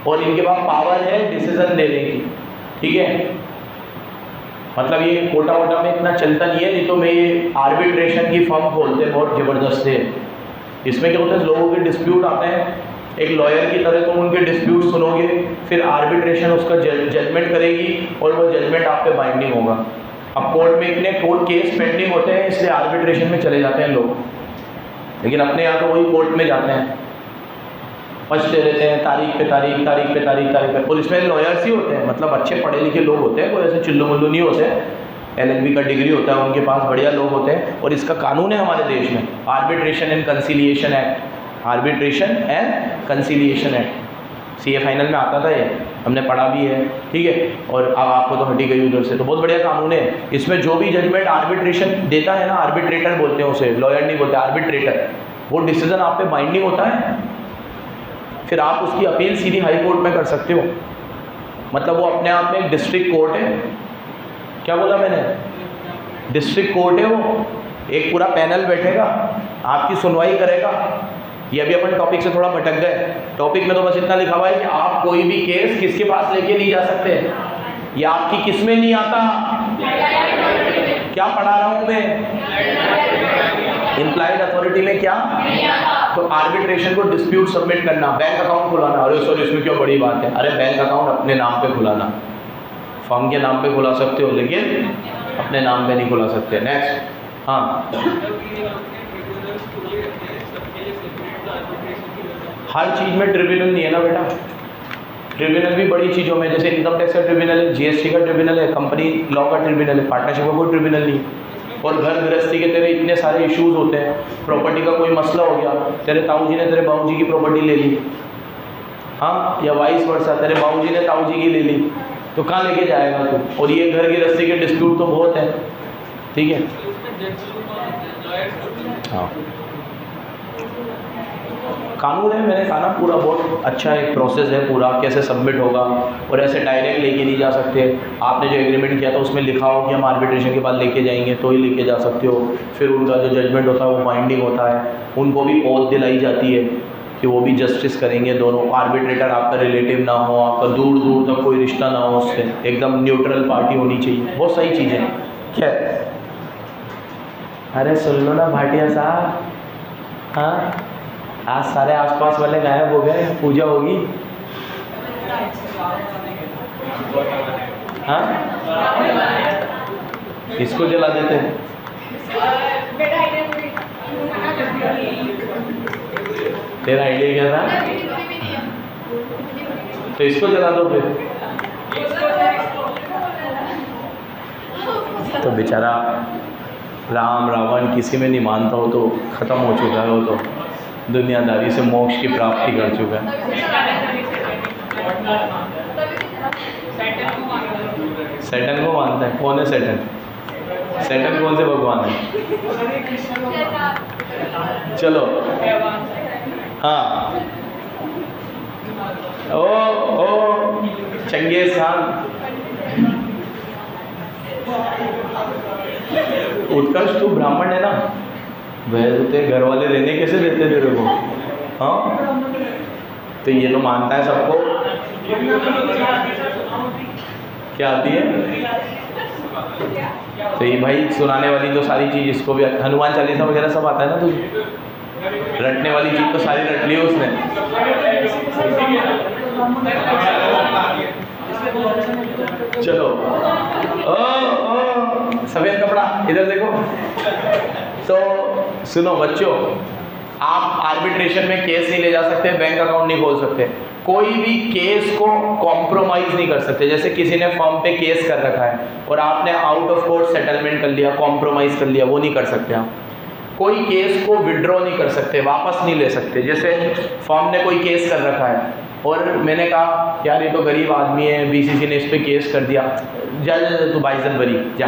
S1: और इनके पास पावर है डिसीजन देने की। ठीक है, मतलब ये मोटा मोटा में इतना चलता नहीं है, नहीं तो मैं ये आर्बिट्रेशन की फर्म खोलते बहुत ज़बरदस्त है। इसमें क्या होता है, लोगों के डिस्प्यूट आते हैं, एक लॉयर की तरह तुम उनके डिस्प्यूट सुनोगे, फिर आर्बिट्रेशन उसका जजमेंट करेगी और वो जजमेंट आप पे बाइंडिंग होगा। अब कोर्ट में इतने कोर्ट केस पेंडिंग होते हैं, इसलिए आर्बिट्रेशन में चले जाते हैं लोग, लेकिन अपने यहाँ तो वही कोर्ट में जाते हैं, पछते रहते हैं तारीख पे तारीख, तारीख पे तारीख, तारीख पे। और इसमें लॉयर्स ही होते हैं, मतलब अच्छे पढ़े लिखे लोग होते हैं, कोई ऐसे चिल्लू मुल्लू नहीं होते। LLB का डिग्री होता है उनके पास, बढ़िया लोग होते हैं। और इसका कानून है हमारे देश में, arbitration and conciliation act. Arbitration and conciliation act CA final में आता था, ये हमने पढ़ा भी है। ठीक है, और अब आपको तो हटी गई उधर से, तो बहुत बढ़िया कानून है। इसमें जो भी जजमेंट आर्बिट्रेशन देता है ना, आर्बिट्रेटर बोलते हैं उसे, लॉयर नहीं बोलते, आर्बिट्रेटर, वो डिसीजन आप पे बाइंडिंग होता है। फिर आप उसकी अपील सीधी हाई कोर्ट में कर सकते हो। मतलब वो अपने आप में एक डिस्ट्रिक्ट कोर्ट है। क्या बोला मैंने? डिस्ट्रिक्ट कोर्ट है वो। एक पूरा पैनल बैठेगा, आपकी सुनवाई करेगा। ये अभी अपन टॉपिक से थोड़ा भटक गए। टॉपिक में तो बस इतना लिखा हुआ है कि आप कोई भी केस किसके पास लेके नहीं जा सकते, या आपकी किस में नहीं आता। क्या पढ़ा रहा हूँ मैं? इम्प्लाइड अथॉरिटी में क्या? तो आर्बिट्रेशन को डिस्प्यूट सबमिट करना, बैंक अकाउंट खुलाना। अरे सॉरी, इसमें क्या बड़ी बात है? अरे बैंक अकाउंट अपने नाम पे खुलाना, फर्म के नाम पे खुला सकते हो, लेकिन अपने नाम पे नहीं खुला सकते। नेक्स्ट, हाँ, हर चीज़ में ट्रिब्यूनल नहीं है ना बेटा। ट्रिब्यूनल भी बड़ी चीज़ों में, जैसे इनकम टैक्स का ट्रिब्यूनल है, GST का ट्रिब्यूनल है, कंपनी लॉ का ट्रिब्यूनल है, पार्टनरशिप का कोई ट्रिब्यूनल नहीं। और घर गृहस्थी के तेरे इतने सारे इश्यूज होते हैं, प्रॉपर्टी का कोई मसला हो गया, तेरे ताऊ जी ने तेरे बाबू जी की प्रॉपर्टी ले ली, हाँ, या वाइस वर्सा, तेरे बाबू जी ने ताऊ जी की ले ली, तो कहाँ लेके जाएगा तू? और ये घर गृहस्थी के डिस्प्यूट तो बहुत है। ठीक है, हाँ, कानून है, मैंने कहा ना, पूरा बहुत अच्छा एक प्रोसेस है, पूरा कैसे सबमिट होगा, और ऐसे डायरेक्ट लेके नहीं जा सकते। आपने जो एग्रीमेंट किया था उसमें लिखा हो कि हम आर्बिट्रेशन के बाद लेके जाएंगे तो ही लेके जा सकते हो। फिर उनका जो जजमेंट होता है वो बाइंडिंग होता है, उनको भी ओथ दिलाई जाती है कि वो भी जस्टिस करेंगे। दोनों आर्बिट्रेटर आपका रिलेटिव ना हो, आपका दूर दूर तक कोई रिश्ता ना हो उससे, एकदम न्यूट्रल पार्टी होनी चाहिए, बहुत सही चीज़ें। क्या अरे सुन लो ना भाटिया साहब, हाँ आज सारे आसपास वाले गायब हो गए, पूजा होगी। हाँ इसको जला देते हैं। तेरा आइडिया क्या था? तो इसको जला दो फिर। तो बेचारा राम रावण किसी में नहीं मानता हो तो ख़त्म हो चुका है, वो तो दुनियादारी से मोक्ष की प्राप्ति कर चुका है। सैटर्न को मानता है? कौन है सैटर्न? सैटर्न कौन से भगवान है? चलो हाँ, ओ चंगेज खान, उत्कर्ष तू ब्राह्मण है ना, वह तो घर वाले रहने कैसे देते तेरे को? हाँ तो ये तो मानता है सबको। क्या आती है? तो ये भाई सुनाने वाली तो सारी चीज़ इसको भी, हनुमान चालीसा वगैरह सब आता है ना तुझे? रटने वाली चीज़ तो सारी रट ली उसने। चलो सफ़ेद कपड़ा इधर देखो। तो सुनो बच्चों, आप आर्बिट्रेशन में केस नहीं ले जा सकते, बैंक अकाउंट नहीं खोल सकते, कोई भी केस को कॉम्प्रोमाइज़ नहीं कर सकते। जैसे किसी ने फर्म पे केस कर रखा है और आपने आउट ऑफ कोर्ट सेटलमेंट कर लिया, कॉम्प्रोमाइज़ कर लिया, वो नहीं कर सकते आप। कोई केस को विड्रॉ नहीं कर सकते, वापस नहीं ले सकते। जैसे फर्म ने कोई केस कर रखा है और मैंने कहा यार ये तो गरीब आदमी है, बीसीसी ने इस पर केस कर दिया, जा तू बाइज्जत बरी जा।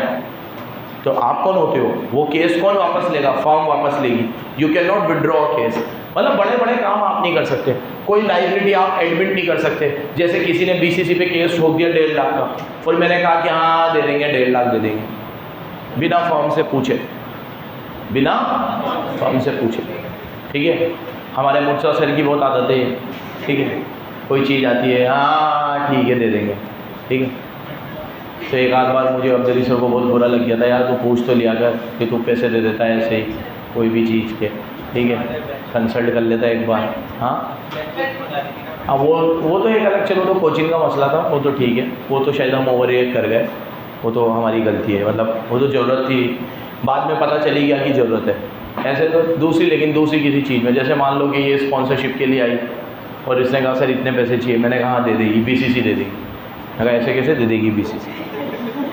S1: तो आप कौन होते हो? वो केस कौन वापस लेगा? फर्म वापस लेगी। You can not withdraw case. मतलब बड़े बड़े काम आप नहीं कर सकते, कोई लाइबिलिटी आप एडमिट नहीं कर सकते। जैसे किसी ने बीसीसी पे केस ठोक दिया 1.5 लाख का, और मैंने कहा कि हाँ दे देंगे 1.5 लाख दे देंगे, बिना फर्म से पूछे, बिना फर्म से पूछे। ठीक है, हमारे मुर्चा सर की बहुत आदत है, ठीक है, कोई चीज़ आती है हाँ ठीक है दे देंगे, ठीक है। तो एक आध बार मुझे अब्दुल सर को बहुत बुरा लग गया था, यार तू पूछ तो लिया कर कि तू पैसे दे देता है ऐसे ही कोई भी चीज़ के, ठीक है, कंसल्ट कर लेता एक बार। हाँ वो तो एक अलग, चलो तो कोचिंग का मसला था, वो तो ठीक है, वो तो शायद हम ओवर रिएक्ट कर गए, वो तो हमारी गलती है, मतलब वो तो ज़रूरत थी, बाद में पता चली गया कि ज़रूरत है। ऐसे तो दूसरी, लेकिन दूसरी किसी चीज़ में, जैसे मान लो कि ये स्पॉन्सरशिप के लिए आई और इसने कहा सर इतने पैसे चाहिए, मैंने कहा हाँ दे देगी, बीसीसी दे देगी। मैं कहा ऐसे कैसे दे देगी बीसीसी?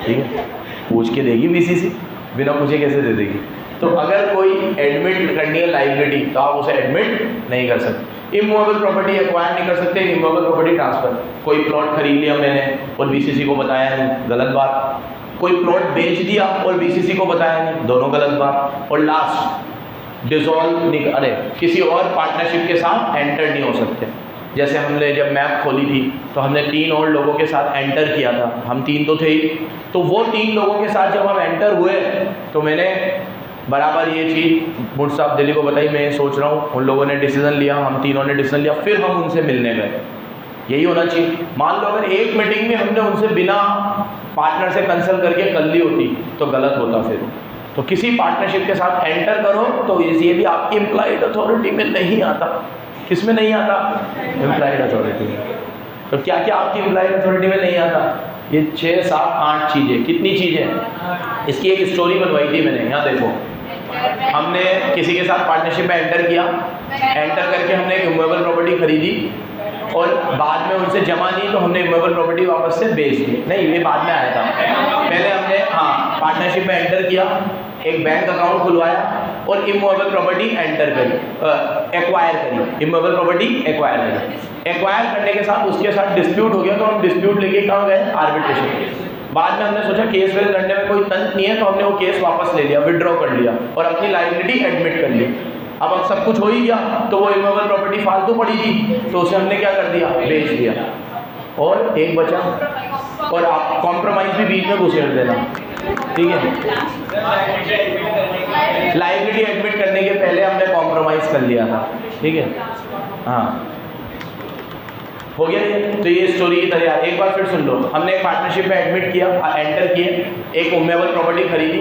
S1: ठीक है, पूछ के देगी बीसीसी, बिना पूछे कैसे दे देगी? तो अगर कोई एडमिट करनी है लाइबिलिटी तो आप उसे एडमिट नहीं कर सकते। इमूवेबल प्रॉपर्टी एक्वायर नहीं कर सकते, इमूवेबल प्रॉपर्टी ट्रांसफ़र। कोई प्लॉट खरीद लिया मैंने और बीसीसी को बताया नहीं, गलत बात। कोई प्लॉट बेच दिया और बीसीसी को बताया नहीं, दोनों गलत बात। और लास्ट डिसॉल्व नहीं, अरे किसी और पार्टनरशिप के साथ एंटर नहीं हो सकते। जैसे हमने जब मैप खोली थी तो हमने 3 और लोगों के साथ एंटर किया था, हम 3 तो थे ही, तो वो 3 लोगों के साथ जब हम एंटर हुए तो मैंने बराबर ये चीज़ मुर्श साहब दिल्ली को बताई, मैं ये सोच रहा हूँ, उन लोगों ने डिसीज़न लिया, हम तीनों ने डिसीज़न लिया, फिर हम उनसे मिलने गए। यही होना चाहिए। मान लो अगर एक मीटिंग में हमने उनसे बिना पार्टनर से कंसल्ट करके कर ली होती तो गलत होता फिर। तो किसी पार्टनरशिप के साथ एंटर करो तो ये भी आपकी इम्प्लाइड अथॉरिटी में नहीं आता। किस में नहीं आता? इम्प्लाइड अथॉरिटी में। तो क्या क्या आपकी इम्प्लाइड अथॉरिटी में नहीं आता? ये 6, 7, 8 चीज़ें। कितनी चीज़ें? इसकी एक स्टोरी बनवाई थी मैंने, यहाँ देखो। हमने किसी के साथ पार्टनरशिप में एंटर किया, एंटर करके हमने एक इमूवेबल प्रॉपर्टी खरीदी और बाद में उनसे जमा नहीं तो हमने इमूवेबल प्रॉपर्टी वापस से बेच दी। नहीं, ये बाद में आया था। पहले हमने पार्टनर्शिप में एंटर किया, एक बैंक अकाउंट खुलवाया और इमूवेबल प्रॉपर्टी एंटर करी, एक्वायर करी, इमूवेबल प्रॉपर्टी एक्वायर करी। एक्वायर करने के साथ उसके साथ डिस्प्यूट हो गया तो हम डिस्प्यूट लेके कहाँ गए? आर्बिट्रेशन। बाद में हमने सोचा केस वेस लड़ने में कोई तंत्र नहीं है तो हमने वो केस वापस ले लिया, विड्रॉ कर लिया और अपनी लायबिलिटी एडमिट कर ली। अब सब कुछ हो ही गया, तो वो इमूवेबल प्रॉपर्टी फालतू पड़ी थी, तो उसे हमने क्या कर दिया, बेच दिया, और एक बचा, और आप कॉम्प्रोमाइज़ भी बीच में घुसेड़ देना, ठीक है। लाइबिलिटी एडमिट करने के पहले हमने कॉम्प्रोमाइज़ कर लिया था, ठीक है, हाँ, हो गया ये। तो ये स्टोरी की तरह एक बार फिर सुन लो। हमने एक पार्टनरशिप में एडमिट किया, एंटर किए, एक मूवेबल प्रॉपर्टी खरीदी,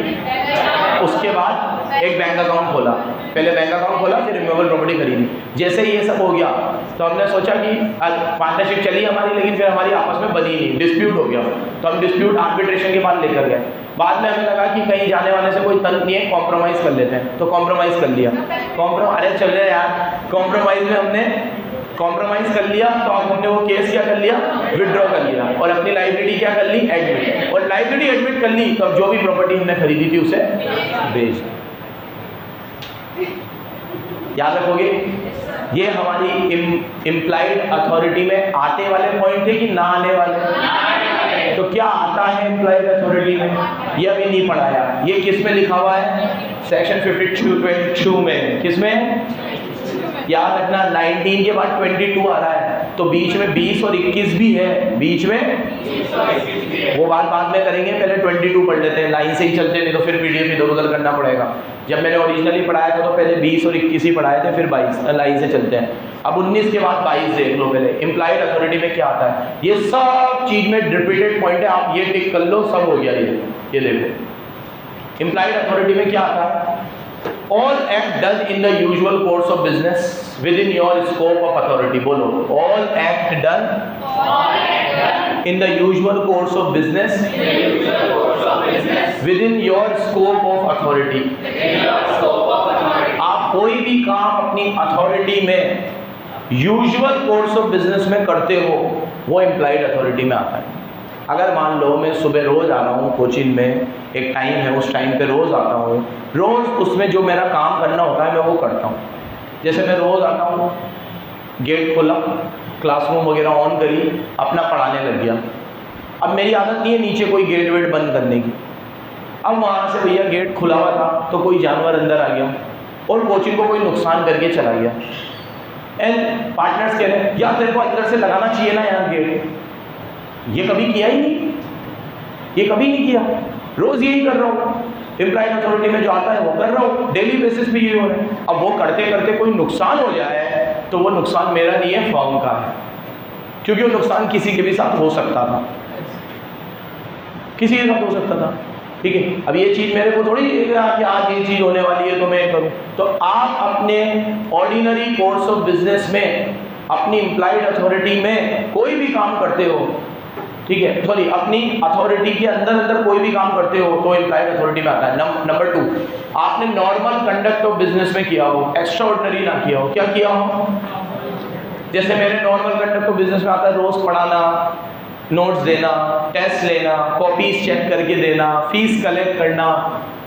S1: उसके बाद एक बैंक अकाउंट खोला, पहले बैंक अकाउंट खोला फिर मूवेबल प्रॉपर्टी खरीदी। जैसे ही ये सब हो गया तो हमने सोचा कि पार्टनरशिप चली हमारी, लेकिन फिर हमारी आपस में बनी नहीं, डिस्प्यूट हो गया, तो हम डिस्प्यूट आर्बिट्रेशन के बाद लेकर गए। बाद में हमें लगा कि कहीं जाने वाने से कोई तंत्र नहीं है, कॉम्प्रोमाइज़ कर लेते हैं, तो कॉम्प्रोमाइज़ कर लिया। अरे चल रहे यार, कॉम्प्रोमाइज़ में हमने कॉम्प्रोमाइज़ कर लिया, तो अब हमने वो केस क्या कर लिया, विड्रॉ कर लिया, और अपनी लाइबिलिटी क्या कर ली, एडमिट, और लाइबिलिटी एडमिट कर ली, तो अब जो भी प्रॉपर्टी हमने खरीदी थी उसे बेच। याद रखोगे, ये हमारी इम्प्लाइड अथॉरिटी में आते वाले पॉइंट थे कि ना आने वाले। तो क्या आता है इम्प्लाइड अथॉरिटी में, ये अभी नहीं पढ़ाया। ये किस में लिखा हुआ है, सेक्शन 52 में, किस में, याद रखना 19 के बाद 22 आ रहा है, तो बीच में 20 और 21 भी है, बीच में वो बात बाद में करेंगे, पहले 22 पढ़ लेते हैं, लाइन से ही चलते, नहीं तो फिर पीडीएफ इधर उधर करना पड़ेगा। जब मैंने ओरिजिनली पढ़ाया था तो पहले 20 और 21 ही पढ़ाए थे, फिर 22 लाइन से चलते हैं। अब 19 के बाद 22 देख लो पहले, इम्प्लाइड अथॉरिटी में क्या आता है। ये सब चीज में रिपीटेड पॉइंट है, आप ये टिक कर लो, सब हो गया। ये देखो इम्प्लाइड अथॉरिटी में क्या आता है, all act done in the usual course of business within your scope of authority। बोलो, all act done in the usual course of business within your scope of authority। आप कोई भी काम अपनी अथॉरिटी में यूजुअल कोर्स ऑफ बिजनेस में करते हो, वो इम्प्लाइड अथॉरिटी में आता है। अगर मान लो मैं सुबह रोज़ आ रहा हूँ कोचिंग में, एक टाइम है, उस टाइम पे रोज़ आता हूँ, रोज़ उसमें जो मेरा काम करना होता है मैं वो करता हूँ। जैसे मैं रोज़ आता हूँ, गेट खोला, क्लासरूम वगैरह ऑन करी, अपना पढ़ाने लग गया। अब मेरी आदत नहीं है नीचे कोई गेट वेट बंद करने की। अब वहाँ से भैया गेट खुला हुआ था तो कोई जानवर अंदर आ गया और कोचिंग को कोई नुकसान करके चला गया। एंड पार्टनर्स कह रहे हैं यार तेरे को अंदर से लगाना चाहिए ना यार गेट, ये कभी किया ही नहीं, ये कभी नहीं किया, रोज़ यही कर रहा हूँ, इम्प्लाइड अथॉरिटी में जो आता है वो कर रहा हूँ, डेली बेसिस पे ये हो रहा है। अब वो करते करते कोई नुकसान हो जाए तो वो नुकसान मेरा नहीं है, फर्म का है, क्योंकि वो नुकसान किसी के भी साथ हो सकता था, किसी के साथ हो सकता था, ठीक है। अब ये चीज़ मेरे को थोड़ी कि आज ये चीज़ होने वाली है तो मैं करूँ। तो आप अपने ऑर्डिनरी कोर्स ऑफ बिजनेस में, अपनी इम्प्लाइड अथॉरिटी में कोई भी काम करते हो, ठीक है, सॉरी अपनी अथॉरिटी के अंदर कोई भी काम करते हो तो इम्प्लाइड अथॉरिटी में आता है। नंबर 2, आपने नॉर्मल कंडक्ट ऑफ बिजनेस में किया हो, एक्स्ट्रा ऑर्डिनरी ना किया हो। क्या किया हो, जैसे मेरे नॉर्मल कंडक्ट ऑफ बिजनेस में आता है रोज़ पढ़ाना, नोट्स देना, टेस्ट लेना, कॉपीज चेक करके देना, फीस कलेक्ट करना,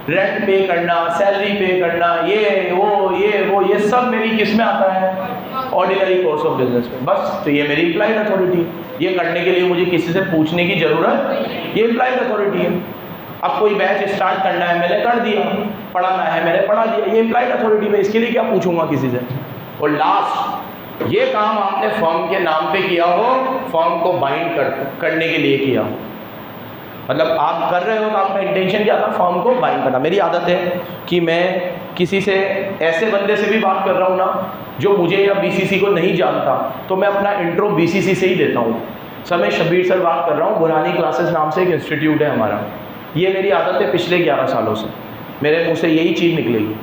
S1: रेंट पे करना, सैलरी पे करना, ये सब मेरी किस में आता है, ऑर्डिनरी कोर्स ऑफ बिजनेस में। बस, तो ये मेरी इम्प्लाइड अथॉरिटी, ये करने के लिए मुझे किसी से पूछने की जरूरत, ये इम्प्लाइड अथॉरिटी है। अब कोई बैच स्टार्ट करना है, मैंने कर दिया, पढ़ाना है, मैंने पढ़ा दिया, ये इम्प्लाइड अथॉरिटी में, इसके लिए क्या पूछूंगा किसी से। और लास्ट, ये काम आपने फर्म के नाम पे किया हो, फर्म को बाइंड करने के लिए किया हो, मतलब आप कर रहे हो तो आपका इंटेंशन क्या था, फर्म को बाइंड करना। मेरी आदत है कि मैं किसी से, ऐसे बंदे से भी बात कर रहा हूँ ना जो मुझे या बीसीसी को नहीं जानता, तो मैं अपना इंट्रो बीसीसी से ही देता हूँ। सर मैं शब्बीर सर बात कर रहा हूँ, बुरहानी क्लासेस नाम से एक इंस्टीट्यूट है हमारा। ये मेरी आदत है पिछले 11 सालों से, मेरे मुँह से यही चीज़ निकलेगी।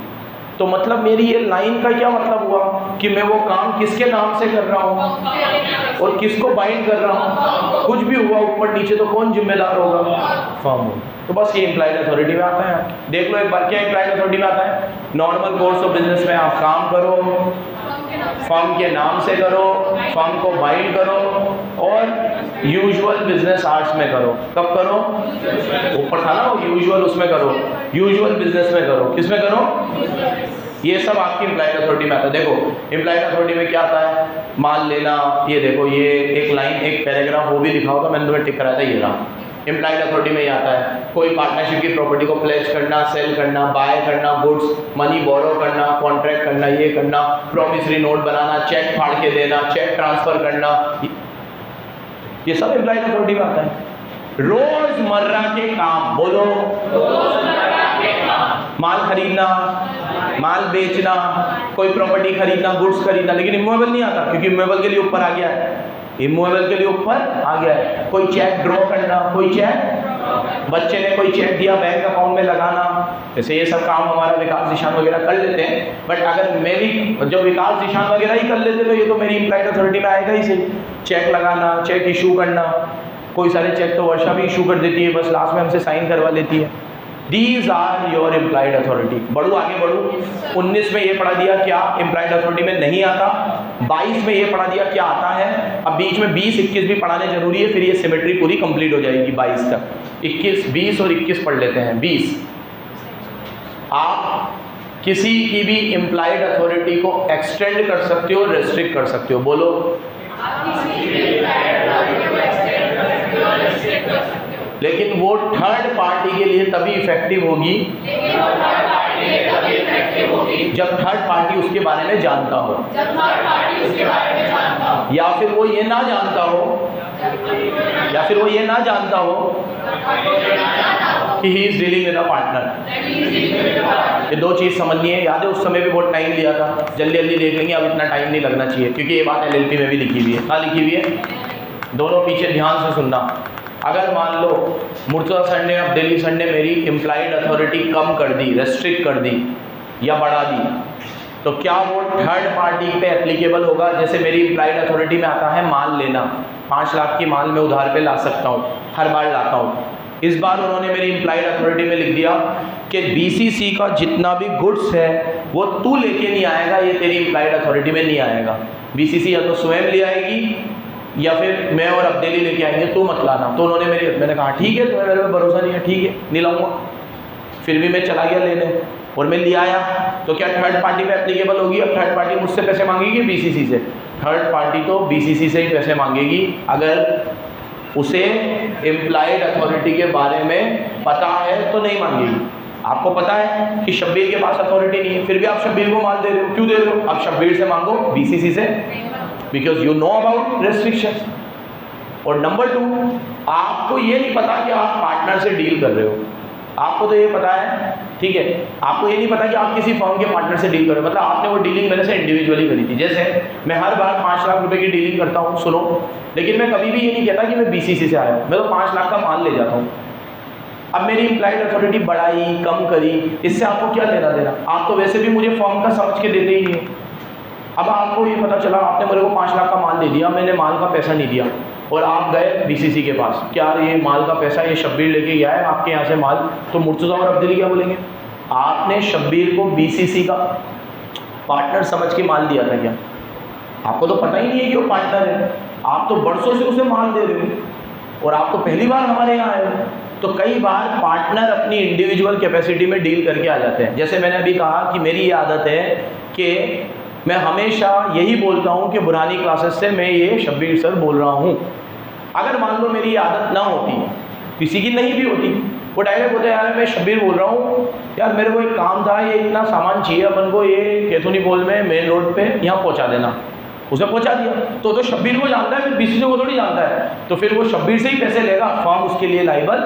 S1: तो मतलब मेरी ये लाइन का क्या मतलब हुआ कि मैं वो काम किसके नाम से कर रहा हूँ और किसको बाइंड कर रहा हूँ। कुछ भी हुआ ऊपर नीचे तो कौन जिम्मेदार होगा, फर्म हो। तो बस ये इम्प्लाइड अथॉरिटी में आता है। देख लो एक बार, क्या इम्प्लाइड अथॉरिटी में आता है, नॉर्मल कोर्स ऑफ बिजनेस में आप काम करो, फर्म के नाम से करो, फर्म को बाइंड करो, और यूजुअल बिजनेस आवर्स में करो। कब करो, ऊपर था ना वो यूजुअल, उसमें करो, यूजुअल बिजनेस में करो, किस में करो, ये सब आपकी इम्प्लाइड अथॉरिटी में आता है। देखो इम्प्लाइड अथॉरिटी में क्या आता है, माल लेना, ये देखो ये एक लाइन, एक पैराग्राफ वो भी लिखा होगा, मैंने तुम्हें टिक कराया था, ये रहा, इम्प्लाइड अथॉरिटी में ही आता है। कोई पार्टनरशिप की प्रॉपर्टी को प्लेज करना, सेल करना, बाय करना, गुड्स मनी बोरो करना, कॉन्ट्रैक्ट करना, ये करना, प्रॉमिसरी नोट बनाना, चेक फाड़ के देना, चेक ट्रांसफर करना, ये सब इम्प्लाइड अथॉरिटी में आता है। रोजमर्रा के काम, बोलो, रोजमर्रा के काम, माल खरीदना, माल बेचना, कोई प्रॉपर्टी खरीदना, गुड्स खरीदना, लेकिन इमूवेबल नहीं आता क्योंकि इमूवेबल के लिए ऊपर आ गया है, इमूवेबल के लिए ऊपर आ गया है। कोई चेक ड्रॉ करना, कोई चेक, बच्चे ने कोई चेक दिया बैंक अकाउंट में लगाना, जैसे ये सब काम हमारा विकास निशान वगैरह कर लेते हैं। बट अगर मेरी जो विकास निशान वगैरह ही कर लेते तो ये तो मेरी इम्प्लाइड अथॉरिटी में आएगा ही सही। चेक लगाना, चेक इशू करना, कोई सारे चेक तो वर्षा भी इशू कर देती है, बस लास्ट में हमसे साइन करवा लेती है। These are your implied authority. बढ़ू आगे बढ़ू, 19 में ये पढ़ा दिया क्या इम्प्लाइड अथॉरिटी में नहीं आता, 22 में ये पढ़ा दिया क्या आता है। अब बीच में 20, 21 भी पढ़ाने जरूरी है, फिर ये सिमेट्री पूरी कंप्लीट हो जाएगी 22 तक। 21, 20 और 21 पढ़ लेते हैं। 20, आप किसी की भी इम्प्लाइड अथॉरिटी को एक्सटेंड कर सकते हो, रेस्ट्रिक्ट कर सकते हो, बोलो। लेकिन वो थर्ड पार्टी के लिए तभी इफेक्टिव होगी जब थर्ड पार्टी उसके बारे में जानता हो, या फिर वो ये ना जानता हो, कि he is dealing with a partner. ये दो चीज़ समझनी है। याद है उस समय भी बहुत टाइम लिया था, जल्दी जल्दी देख लेंगे, अब इतना टाइम नहीं लगना चाहिए क्योंकि ये बात LLP में भी लिखी हुई है। कहाँ लिखी हुई है? दोनों पीछे ध्यान से सुनना। अगर मान लो मुर्तज़ा सर ने, अब दिल्ली सर ने मेरी इम्प्लाइड अथॉरिटी कम कर दी, रेस्ट्रिक्ट कर दी या बढ़ा दी, तो क्या वो थर्ड पार्टी पे एप्लीकेबल होगा? जैसे मेरी इम्प्लाइड अथॉरिटी में आता है माल लेना, 5 लाख की माल मैं उधार पे ला सकता हूँ, हर बार लाता हूँ। इस बार उन्होंने मेरी इम्प्लाइड अथॉरिटी में लिख दिया कि BCC का जितना भी गुड्स है वो तू लेके नहीं आएगा, ये तेरी इम्प्लाइड अथॉरिटी में नहीं आएगा। BCC या तो स्वयं ले आएगी या फिर मैं और अब्देली लेके आएंगे, तू मत लाना। तो उन्होंने मैंने कहा ठीक है, तुम्हें मेरे पे भरोसा नहीं है, ठीक है नहीं लाऊंगा। फिर भी मैं चला गया लेने और मैं ले आया, तो क्या थर्ड पार्टी पे एप्लीकेबल होगी? अब थर्ड पार्टी मुझसे पैसे मांगेगी BCC से? थर्ड पार्टी तो BCC से ही पैसे मांगेगी अगर उसे इम्प्लाइड अथॉरिटी के बारे में पता है तो नहीं मांगेगी। आपको पता है कि शब्बीर के पास अथॉरिटी नहीं है, फिर भी आप शब्बीर को माल दे रहे हो, क्यों दे रहे हो? आप शब्बीर से मांगो, BCC से, because you know about restriction. और नंबर 2, आपको ये नहीं पता कि आप पार्टनर से डील कर रहे हो। आपको तो ये पता है, ठीक है, आपको ये नहीं पता कि आप किसी फर्म के पार्टनर से डील कर रहे हो, मतलब आपने वो डीलिंग मेरे से इंडिविजुअली करी थी। जैसे मैं हर बार 5 लाख रुपए की डीलिंग करता हूँ, सुनो, लेकिन मैं कभी भी ये नहीं कहता कि मैं BCC से आया हूँ, मैं तो 5 लाख का माल ले जाता हूँ। अब मेरी इम्प्लाइड अथॉरिटी बढ़ाई, कम करी, इससे आपको क्या लेना देना? आप तो वैसे भी मुझे फर्म का समझ के देते ही नहीं है। अब आपको ये पता चला आपने मेरे को 5 लाख का माल दे दिया, मैंने माल का पैसा नहीं दिया और आप गए BCC के पास, क्या ये माल का पैसा ये शब्बीर लेके गया है आपके यहाँ से माल, तो मुर्तज़ा और अब्दुल्ली क्या बोलेंगे? आपने शब्बीर को BCC का पार्टनर समझ के माल दिया था क्या? आपको तो पता ही नहीं है कि वो पार्टनर है, आप तो बरसों से उसे माल दे रहे हो और आप तो पहली बार हमारे यहाँ आए हो। तो कई बार पार्टनर अपनी इंडिविजुअल कैपेसिटी में डील करके आ जाते हैं। जैसे मैंने अभी कहा कि मेरी ये आदत है कि मैं हमेशा यही बोलता हूँ कि बुरानी क्लासेस से मैं ये शब्बीर सर बोल रहा हूँ। अगर मान लो मेरी आदत ना होती, किसी की नहीं भी होती, वो डायरेक्ट होता है यार मैं शब्बीर बोल रहा हूँ, यार मेरे को एक काम था, ये इतना सामान चाहिए अपन को, ये कैथोनी पोल में मेन रोड पे यहाँ पहुँचा देना। उसने पहुँचा दिया तो शब्बीर को जानता है, फिर BCC को थोड़ी जानता है, तो फिर वो शब्बीर से ही पैसे लेगा, फर्म उसके लिए लाइबल।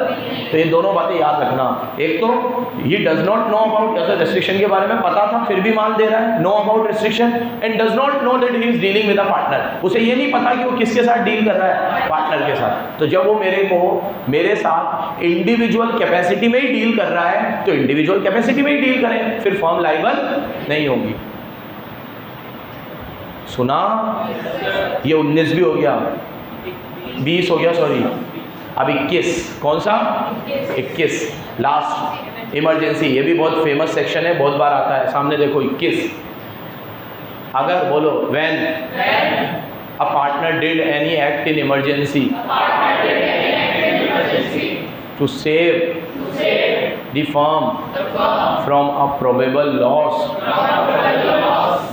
S1: तो ये दोनों बातें याद रखना। एक तो he does not know about, जैसे रेस्ट्रिक्शन के बारे में पता था फिर भी माल दे रहा है, know about restriction, and does not know that he is dealing with a partner. उसे ये नहीं पता कि वो किसके साथ डील कर रहा है, पार्टनर के साथ। तो जब वो मेरे साथ इंडिविजुअल कैपेसिटी में ही डील कर रहा है तो इंडिविजुअल कैपेसिटी में ही डील करें, फिर फर्म लाइबल नहीं होगी। सुना? ये 19 भी हो गया, 20 हो गया, सॉरी, अब 21। कौन सा? 21 लास्ट, इमरजेंसी। ये भी बहुत फेमस सेक्शन है, बहुत बार आता है सामने, देखो 21। अगर बोलो when a partner did any act in emergency to save the firm from a probable loss,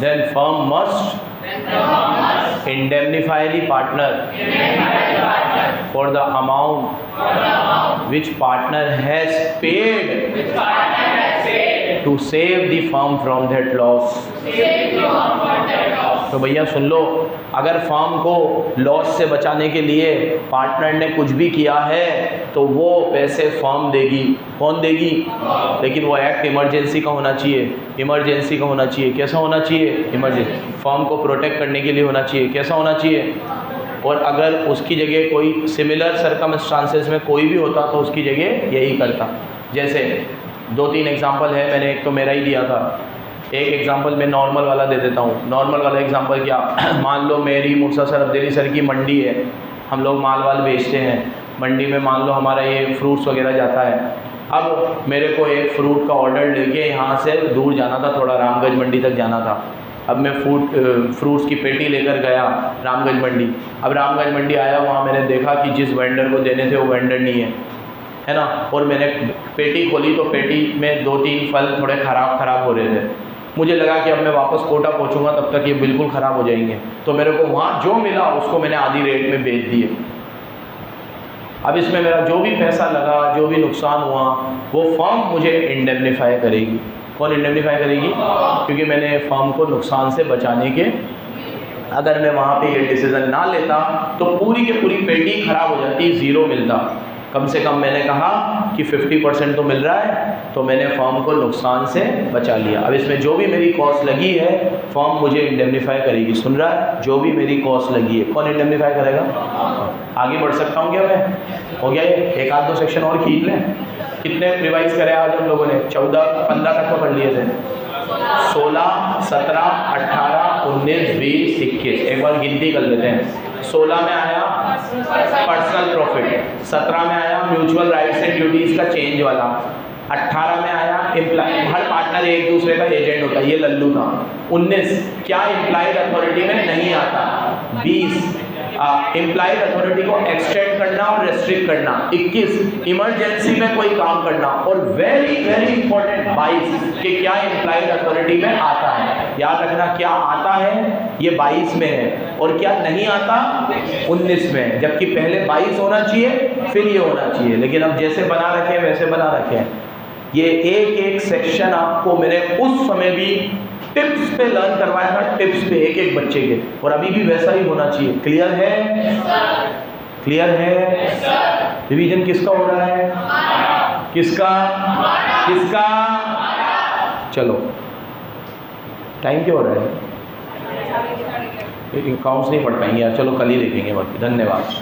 S1: then firm must indemnify the partner for the amount which partner has paid to save the firm from that loss। तो भैया सुन लो, अगर फर्म को लॉस से बचाने के लिए पार्टनर ने कुछ भी किया है तो वो पैसे फर्म देगी। कौन देगी? लेकिन वो एक्ट इमरजेंसी का होना चाहिए, इमरजेंसी का होना चाहिए। कैसा होना चाहिए? इमरजेंसी, फर्म को प्रोटेक्ट करने के लिए होना चाहिए। कैसा होना चाहिए? और अगर उसकी जगह कोई सिमिलर सर्कमस्टांसेस में कोई भी होता तो उसकी जगह यही करता। जैसे 2-3 एग्जांपल है, मैंने एक तो मेरा ही दिया था, एक एग्जांपल मैं नॉर्मल वाला दे देता हूँ। नॉर्मल वाला एग्जांपल क्या, मान लो मेरी मुर्सा सर अब्देली सर की मंडी है, हम लोग माल वाल बेचते हैं मंडी में, मान लो हमारा ये फ्रूट्स वगैरह जाता है। अब मेरे को एक फ़्रूट का ऑर्डर लेके यहाँ से दूर जाना था, थोड़ा रामगंज मंडी तक जाना था। अब मैं फ्रूट्स की पेटी लेकर गया रामगंज मंडी। अब रामगंज मंडी आया, वहाँ मैंने देखा कि जिस वेंडर को देने थे वो वेंडर नहीं है ना। और मैंने पेटी खोली तो पेटी में 2-3 फल थोड़े ख़राब हो रहे थे। मुझे लगा कि अब मैं वापस कोटा पहुँचूँगा तब तक ये बिल्कुल ख़राब हो जाएंगे, तो मेरे को वहाँ जो मिला उसको मैंने आधी रेट में बेच दिए। अब इसमें मेरा जो भी पैसा लगा, जो भी नुकसान हुआ, वो फर्म मुझे इंडेमनीफाई करेगी। कौन इंडेमनीफाई करेगी? क्योंकि मैंने फर्म को नुकसान से बचाने के, अगर मैं वहाँ पे ये डिसीज़न ना लेता तो पूरी की पूरी पेटी ख़राब हो जाती, ज़ीरो मिलता। कम से कम मैंने कहा कि 50% तो मिल रहा है, तो मैंने फर्म को नुकसान से बचा लिया। अब इसमें जो भी मेरी कॉस्ट लगी है फर्म मुझे इंडेमनीफाई करेगी। सुन रहा है? जो भी मेरी कॉस्ट लगी है कौन इंडेमनीफाई करेगा? आगे बढ़ सकता हूँ क्या मैं? हो गया ये? एक आध दो सेक्शन और खींच लें। कितने रिवाइज करे आज हम लोगों ने? 14-15 तक तो कर लिए थे। 16, 17, 18, 19, 20, 21। एक बार गिनती कर लेते हैं। 16 में आया पर्सनल प्रॉफिट, 17 में आया म्यूचुअल राइट्स एंड ड्यूटीज़ का चेंज वाला, 18 में आया एम्प्लॉय, हर पार्टनर एक दूसरे का एजेंट होता है, ये लल्लू था। 19 क्या इम्प्लाइड अथॉरिटी में नहीं आता। 20 इम्प्लाइड अथॉरिटी को एक्सटेंड करना और रेस्ट्रिक्ट करना। 21 इमरजेंसी में कोई काम करना। और वेरी वेरी इंपॉर्टेंट 22 कि क्या इम्प्लाइड अथॉरिटी में आता है। याद रखना, क्या आता है ये 22 में है और क्या नहीं आता 19 में, जबकि पहले 22 होना चाहिए फिर ये होना चाहिए, लेकिन अब जैसे बना रखे हैं वैसे बना रखे हैं। ये एक एक सेक्शन आपको मैंने उस समय भी टिप्स पे लर्न करवाया था, टिप्स पे एक एक बच्चे के, और अभी भी वैसा ही होना चाहिए। क्लियर है? क्लियर है? रिवीजन किसका हो रहा है? किसका? किसका? चलो, टाइम क्या हो रहा है? अकाउंट्स नहीं पढ़ पाएंगे यार, चलो कल ही देखेंगे। बाकी धन्यवाद।